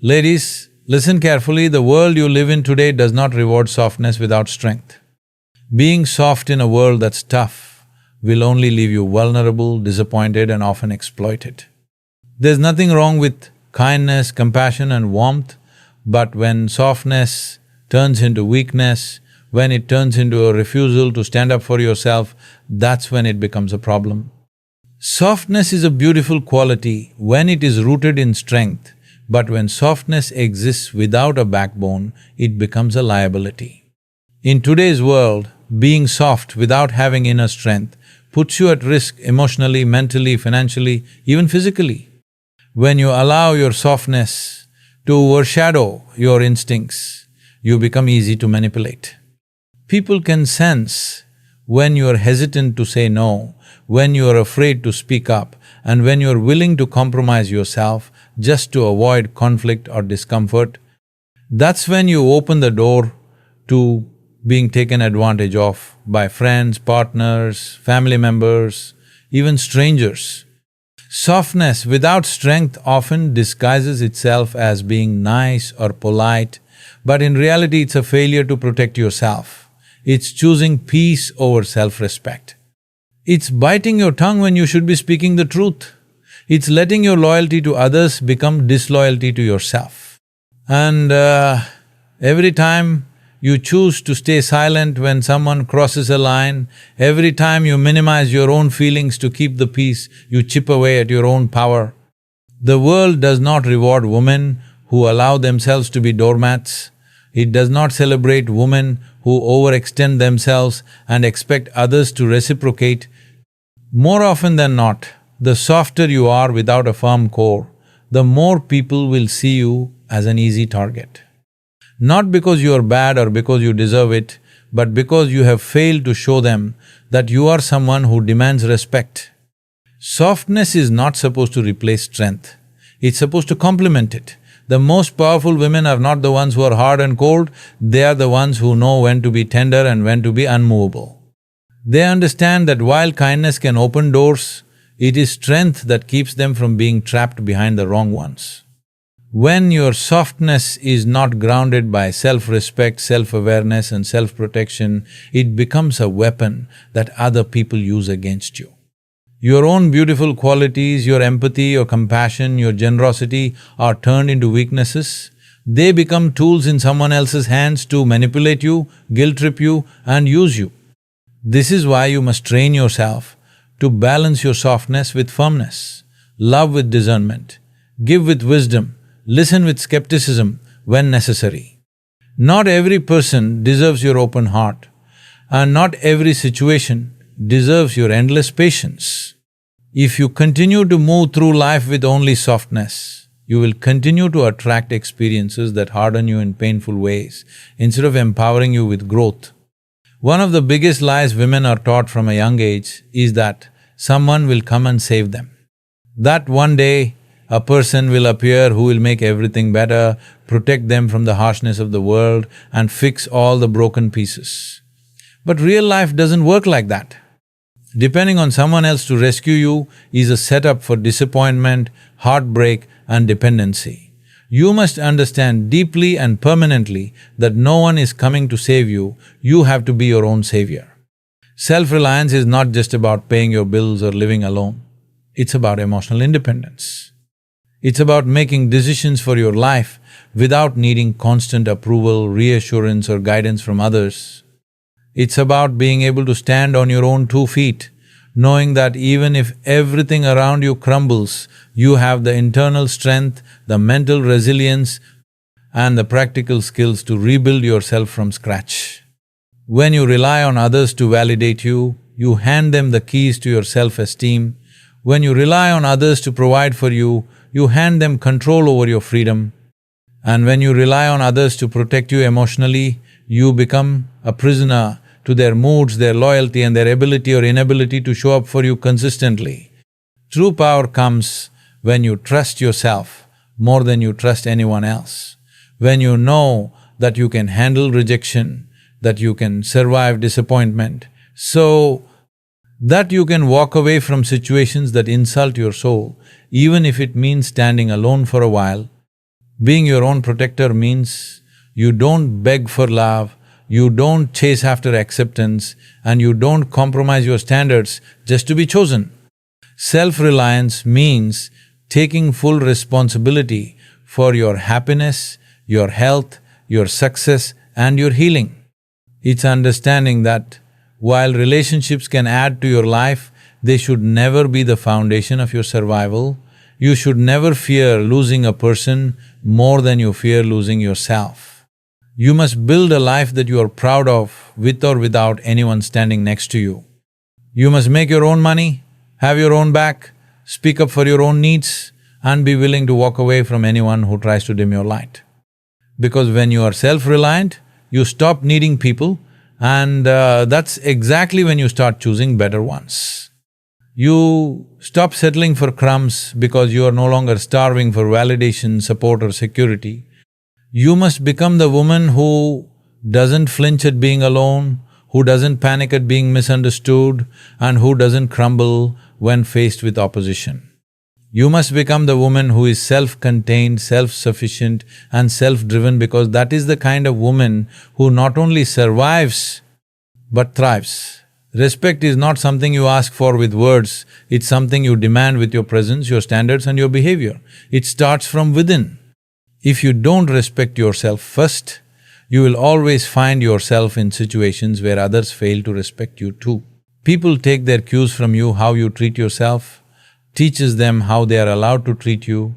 Ladies, listen carefully, the world you live in today does not reward softness without strength. Being soft in a world that's tough will only leave you vulnerable, disappointed and often exploited. There's nothing wrong with kindness, compassion and warmth, but when softness turns into weakness, when it turns into a refusal to stand up for yourself, that's when it becomes a problem. Softness is a beautiful quality when it is rooted in strength, but when softness exists without a backbone, it becomes a liability. In today's world, being soft without having inner strength puts you at risk emotionally, mentally, financially, even physically. When you allow your softness to overshadow your instincts, you become easy to manipulate. People can sense when you are hesitant to say no, when you are afraid to speak up, and when you are willing to compromise yourself just to avoid conflict or discomfort. That's when you open the door to being taken advantage of by friends, partners, family members, even strangers. Softness without strength often disguises itself as being nice or polite, but in reality it's a failure to protect yourself. It's choosing peace over self-respect. It's biting your tongue when you should be speaking the truth. It's letting your loyalty to others become disloyalty to yourself. And every time you choose to stay silent when someone crosses a line, every time you minimize your own feelings to keep the peace, you chip away at your own power. The world does not reward women who allow themselves to be doormats. It does not celebrate women who overextend themselves and expect others to reciprocate. More often than not, the softer you are without a firm core, the more people will see you as an easy target. Not because you are bad or because you deserve it, but because you have failed to show them that you are someone who demands respect. Softness is not supposed to replace strength, it's supposed to complement it. The most powerful women are not the ones who are hard and cold, they are the ones who know when to be tender and when to be unmovable. They understand that while kindness can open doors, it is strength that keeps them from being trapped behind the wrong ones. When your softness is not grounded by self-respect, self-awareness and self-protection, it becomes a weapon that other people use against you. Your own beautiful qualities, your empathy, your compassion, your generosity are turned into weaknesses. They become tools in someone else's hands to manipulate you, guilt-trip you and use you. This is why you must train yourself to balance your softness with firmness, love with discernment, give with wisdom, listen with skepticism when necessary. Not every person deserves your open heart, and not every situation deserves your endless patience. If you continue to move through life with only softness, you will continue to attract experiences that harden you in painful ways instead of empowering you with growth. One of the biggest lies women are taught from a young age is that someone will come and save them. That one day, a person will appear who will make everything better, protect them from the harshness of the world and fix all the broken pieces. But real life doesn't work like that. Depending on someone else to rescue you is a setup for disappointment, heartbreak and dependency. You must understand deeply and permanently that no one is coming to save you, you have to be your own savior. Self-reliance is not just about paying your bills or living alone, it's about emotional independence. It's about making decisions for your life without needing constant approval, reassurance or guidance from others. It's about being able to stand on your own 2 feet, knowing that even if everything around you crumbles, you have the internal strength, the mental resilience and the practical skills to rebuild yourself from scratch. When you rely on others to validate you, you hand them the keys to your self-esteem. When you rely on others to provide for you, you hand them control over your freedom. And when you rely on others to protect you emotionally, you become a prisoner to their moods, their loyalty and their ability or inability to show up for you consistently. True power comes when you trust yourself more than you trust anyone else. When you know that you can handle rejection, that you can survive disappointment, so that you can walk away from situations that insult your soul, even if it means standing alone for a while. Being your own protector means you don't beg for love, you don't chase after acceptance, and you don't compromise your standards just to be chosen. Self-reliance means taking full responsibility for your happiness, your health, your success, and your healing. It's understanding that while relationships can add to your life, they should never be the foundation of your survival. You should never fear losing a person more than you fear losing yourself. You must build a life that you are proud of, with or without anyone standing next to you. You must make your own money, have your own back, speak up for your own needs, and be willing to walk away from anyone who tries to dim your light. Because when you are self-reliant, you stop needing people, and that's exactly when you start choosing better ones. You stop settling for crumbs because you are no longer starving for validation, support or security. You must become the woman who doesn't flinch at being alone, who doesn't panic at being misunderstood, and who doesn't crumble when faced with opposition. You must become the woman who is self-contained, self-sufficient and self-driven, because that is the kind of woman who not only survives but thrives. Respect is not something you ask for with words, it's something you demand with your presence, your standards and your behavior. It starts from within. If you don't respect yourself first, you will always find yourself in situations where others fail to respect you too. People take their cues from you. How you treat yourself teaches them how they are allowed to treat you.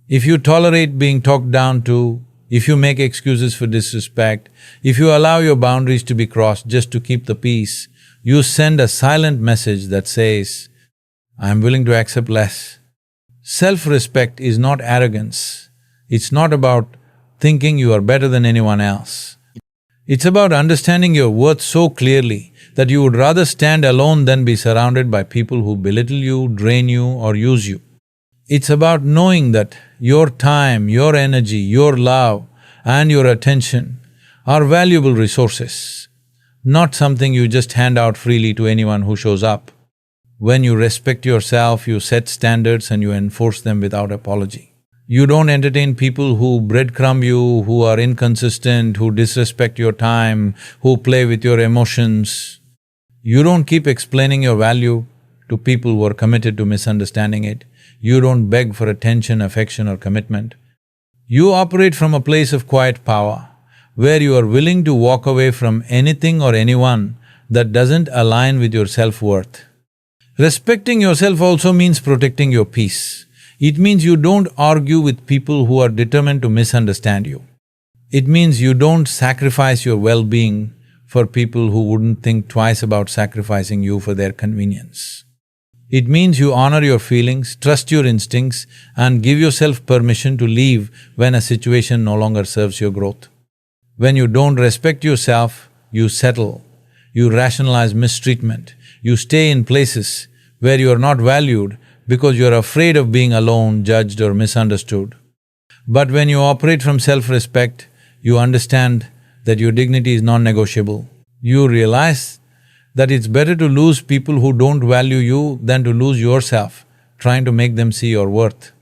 If you tolerate being talked down to, if you make excuses for disrespect, if you allow your boundaries to be crossed just to keep the peace, you send a silent message that says, "I'm willing to accept less." Self-respect is not arrogance. It's not about thinking you are better than anyone else. It's about understanding your worth so clearly that you would rather stand alone than be surrounded by people who belittle you, drain you or use you. It's about knowing that your time, your energy, your love and your attention are valuable resources, not something you just hand out freely to anyone who shows up. When you respect yourself, you set standards and you enforce them without apology. You don't entertain people who breadcrumb you, who are inconsistent, who disrespect your time, who play with your emotions. You don't keep explaining your value to people who are committed to misunderstanding it. You don't beg for attention, affection or commitment. You operate from a place of quiet power, where you are willing to walk away from anything or anyone that doesn't align with your self-worth. Respecting yourself also means protecting your peace. It means you don't argue with people who are determined to misunderstand you. It means you don't sacrifice your well-being for people who wouldn't think twice about sacrificing you for their convenience. It means you honor your feelings, trust your instincts, and give yourself permission to leave when a situation no longer serves your growth. When you don't respect yourself, you settle, you rationalize mistreatment, you stay in places where you are not valued because you are afraid of being alone, judged or misunderstood. But when you operate from self-respect, you understand that your dignity is non-negotiable. You realize that it's better to lose people who don't value you than to lose yourself, trying to make them see your worth.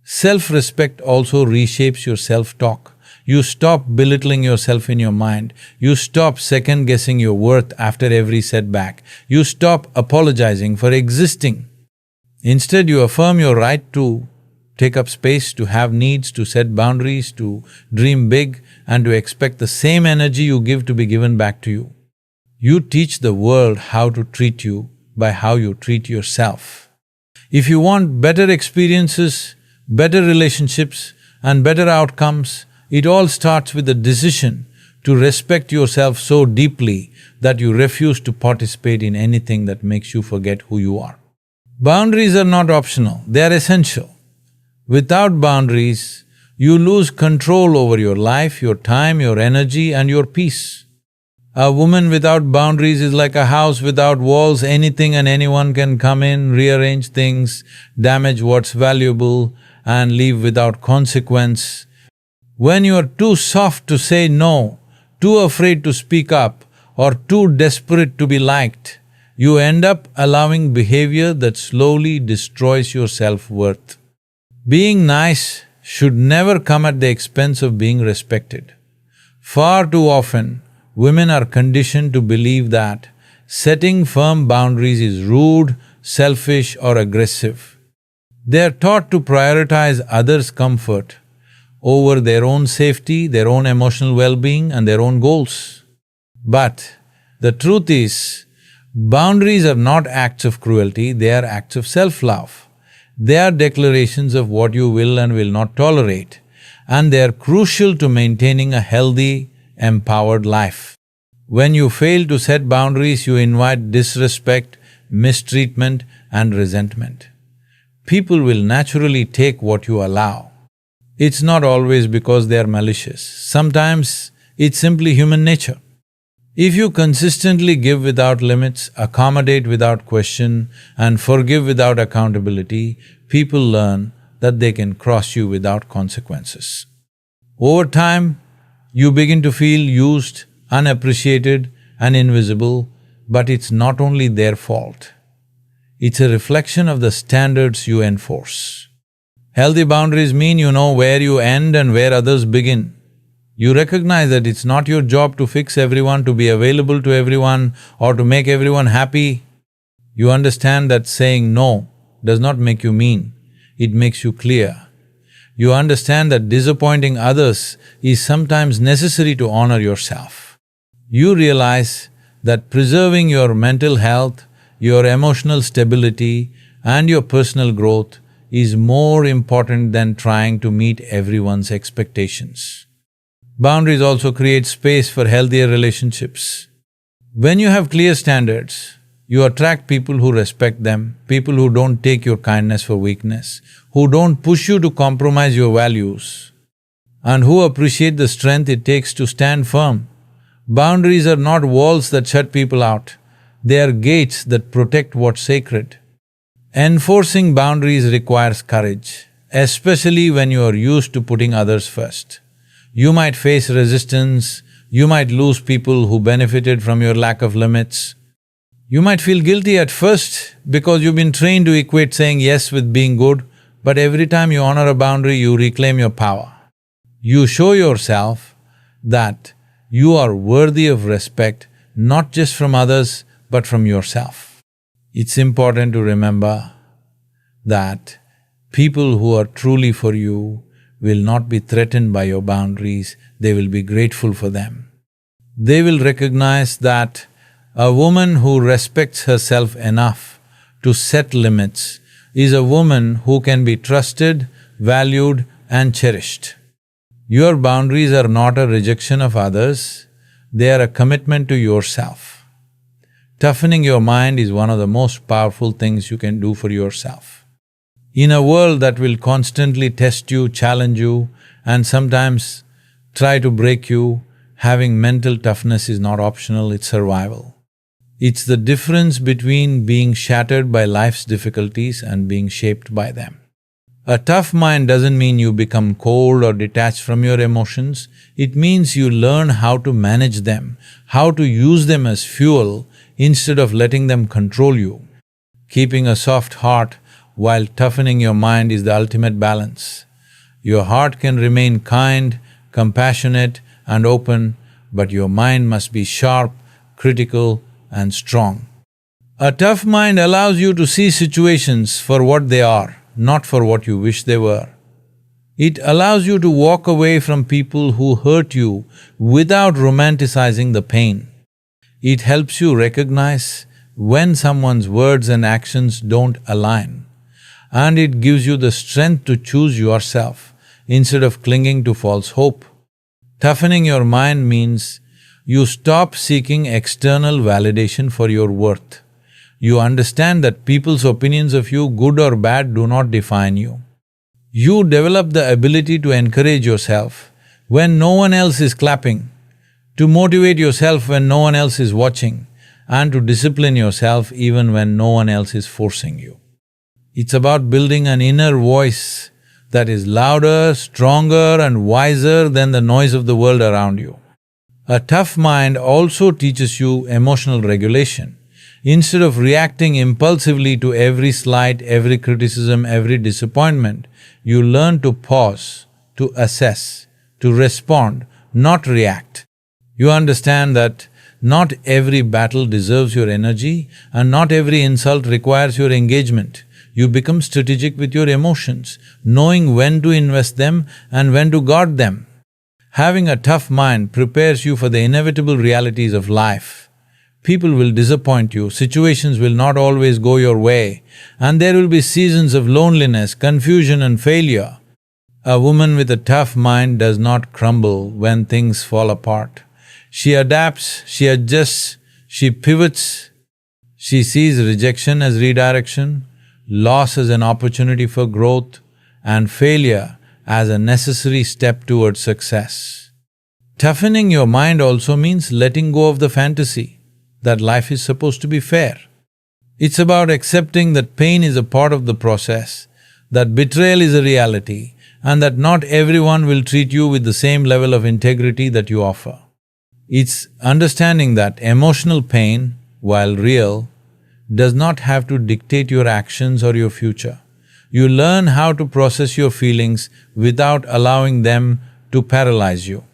Self-respect also reshapes your self-talk. You stop belittling yourself in your mind. You stop second-guessing your worth after every setback. You stop apologizing for existing. Instead, you affirm your right to take up space, to have needs, to set boundaries, to dream big, and to expect the same energy you give to be given back to you. You teach the world how to treat you by how you treat yourself. If you want better experiences, better relationships, and better outcomes, it all starts with the decision to respect yourself so deeply that you refuse to participate in anything that makes you forget who you are. Boundaries are not optional, they are essential. Without boundaries, you lose control over your life, your time, your energy and your peace. A woman without boundaries is like a house without walls. Anything and anyone can come in, rearrange things, damage what's valuable and leave without consequence. When you are too soft to say no, too afraid to speak up, or too desperate to be liked, you end up allowing behavior that slowly destroys your self-worth. Being nice should never come at the expense of being respected. Far too often, women are conditioned to believe that setting firm boundaries is rude, selfish or aggressive. They are taught to prioritize others' comfort over their own safety, their own emotional well-being and their own goals. But the truth is, boundaries are not acts of cruelty, they are acts of self-love. They are declarations of what you will and will not tolerate, and they are crucial to maintaining a healthy, empowered life. When you fail to set boundaries, you invite disrespect, mistreatment and resentment. People will naturally take what you allow. It's not always because they are malicious. Sometimes it's simply human nature. If you consistently give without limits, accommodate without question, and forgive without accountability, people learn that they can cross you without consequences. Over time, you begin to feel used, unappreciated and invisible, but it's not only their fault. It's a reflection of the standards you enforce. Healthy boundaries mean you know where you end and where others begin. You recognize that it's not your job to fix everyone, to be available to everyone, or to make everyone happy. You understand that saying no does not make you mean, it makes you clear. You understand that disappointing others is sometimes necessary to honor yourself. You realize that preserving your mental health, your emotional stability and your personal growth is more important than trying to meet everyone's expectations. Boundaries also create space for healthier relationships. When you have clear standards, you attract people who respect them, people who don't take your kindness for weakness, who don't push you to compromise your values, and who appreciate the strength it takes to stand firm. Boundaries are not walls that shut people out, they are gates that protect what's sacred. Enforcing boundaries requires courage, especially when you are used to putting others first. You might face resistance, you might lose people who benefited from your lack of limits. You might feel guilty at first because you've been trained to equate saying yes with being good, but every time you honor a boundary, you reclaim your power. You show yourself that you are worthy of respect, not just from others, but from yourself. It's important to remember that people who are truly for you will not be threatened by your boundaries, they will be grateful for them. They will recognize that a woman who respects herself enough to set limits is a woman who can be trusted, valued and cherished. Your boundaries are not a rejection of others, they are a commitment to yourself. Toughening your mind is one of the most powerful things you can do for yourself. In a world that will constantly test you, challenge you, and sometimes try to break you, having mental toughness is not optional, it's survival. It's the difference between being shattered by life's difficulties and being shaped by them. A tough mind doesn't mean you become cold or detached from your emotions, it means you learn how to manage them, how to use them as fuel instead of letting them control you. Keeping a soft heart while toughening your mind is the ultimate balance. Your heart can remain kind, compassionate and open, but your mind must be sharp, critical and strong. A tough mind allows you to see situations for what they are, not for what you wish they were. It allows you to walk away from people who hurt you without romanticizing the pain. It helps you recognize when someone's words and actions don't align, and it gives you the strength to choose yourself instead of clinging to false hope. Toughening your mind means you stop seeking external validation for your worth. You understand that people's opinions of you, good or bad, do not define you. You develop the ability to encourage yourself when no one else is clapping, to motivate yourself when no one else is watching, and to discipline yourself even when no one else is forcing you. It's about building an inner voice that is louder, stronger and wiser than the noise of the world around you. A tough mind also teaches you emotional regulation. Instead of reacting impulsively to every slight, every criticism, every disappointment, you learn to pause, to assess, to respond, not react. You understand that not every battle deserves your energy and not every insult requires your engagement. You become strategic with your emotions, knowing when to invest them and when to guard them. Having a tough mind prepares you for the inevitable realities of life. People will disappoint you, situations will not always go your way, and there will be seasons of loneliness, confusion and failure. A woman with a tough mind does not crumble when things fall apart. She adapts, she adjusts, she pivots. She sees rejection as redirection, loss as an opportunity for growth, and failure as a necessary step towards success. Toughening your mind also means letting go of the fantasy that life is supposed to be fair. It's about accepting that pain is a part of the process, that betrayal is a reality, and that not everyone will treat you with the same level of integrity that you offer. It's understanding that emotional pain, while real, does not have to dictate your actions or your future. You learn how to process your feelings without allowing them to paralyze you.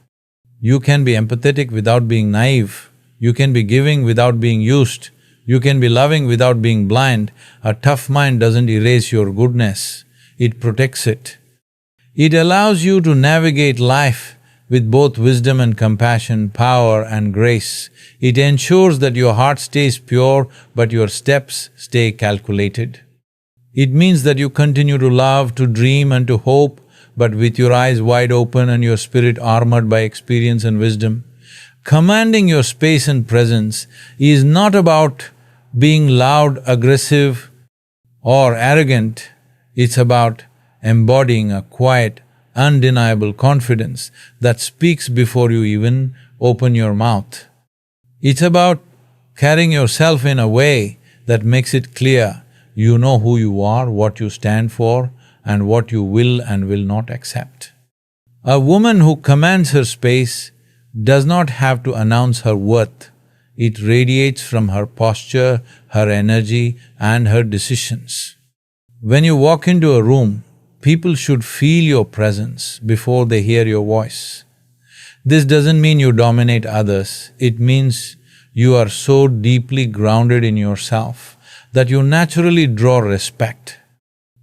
You can be empathetic without being naive. You can be giving without being used. You can be loving without being blind. A tough mind doesn't erase your goodness, it protects it. It allows you to navigate life with both wisdom and compassion, power and grace. It ensures that your heart stays pure but your steps stay calculated. It means that you continue to love, to dream and to hope, but with your eyes wide open and your spirit armored by experience and wisdom. Commanding your space and presence is not about being loud, aggressive or arrogant. It's about embodying a quiet, undeniable confidence that speaks before you even open your mouth. It's about carrying yourself in a way that makes it clear you know who you are, what you stand for, and what you will and will not accept. A woman who commands her space does not have to announce her worth. It radiates from her posture, her energy, and her decisions. When you walk into a room, people should feel your presence before they hear your voice. This doesn't mean you dominate others, it means you are so deeply grounded in yourself that you naturally draw respect.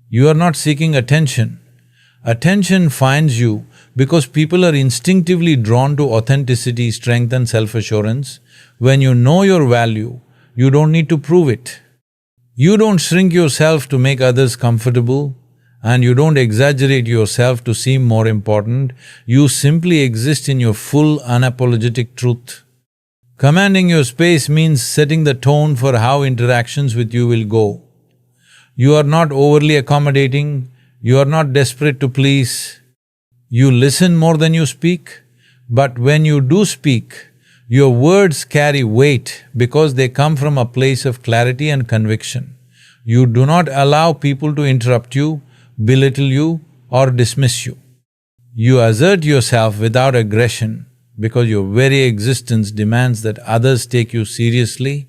You are not seeking attention. Attention finds you because people are instinctively drawn to authenticity, strength and self-assurance. When you know your value, you don't need to prove it. You don't shrink yourself to make others comfortable, and you don't exaggerate yourself to seem more important. You simply exist in your full, unapologetic truth. Commanding your space means setting the tone for how interactions with you will go. You are not overly accommodating, you are not desperate to please. You listen more than you speak, but when you do speak, your words carry weight because they come from a place of clarity and conviction. You do not allow people to interrupt you, belittle you, or dismiss you. You assert yourself without aggression because your very existence demands that others take you seriously.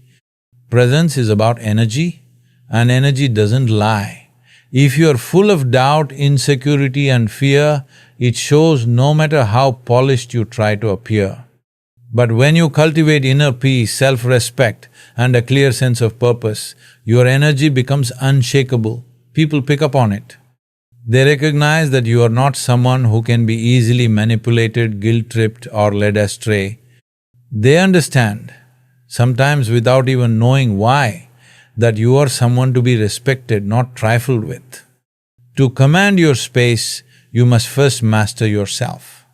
Presence is about energy, and energy doesn't lie. If you are full of doubt, insecurity and fear, it shows no matter how polished you try to appear. But when you cultivate inner peace, self-respect and a clear sense of purpose, your energy becomes unshakable. People pick up on it. They recognize that you are not someone who can be easily manipulated, guilt-tripped or led astray. They understand, sometimes without even knowing why, that you are someone to be respected, not trifled with. To command your space, you must first master yourself.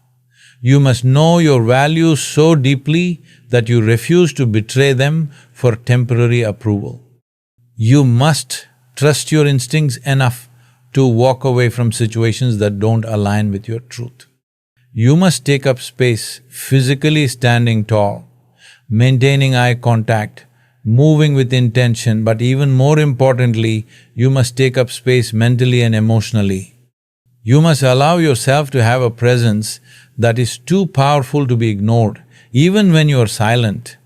You must know your values so deeply that you refuse to betray them for temporary approval. You must trust your instincts enough to walk away from situations that don't align with your truth. You must take up space, physically standing tall, maintaining eye contact, moving with intention, but even more importantly, you must take up space mentally and emotionally. You must allow yourself to have a presence that is too powerful to be ignored. Even when you are silent,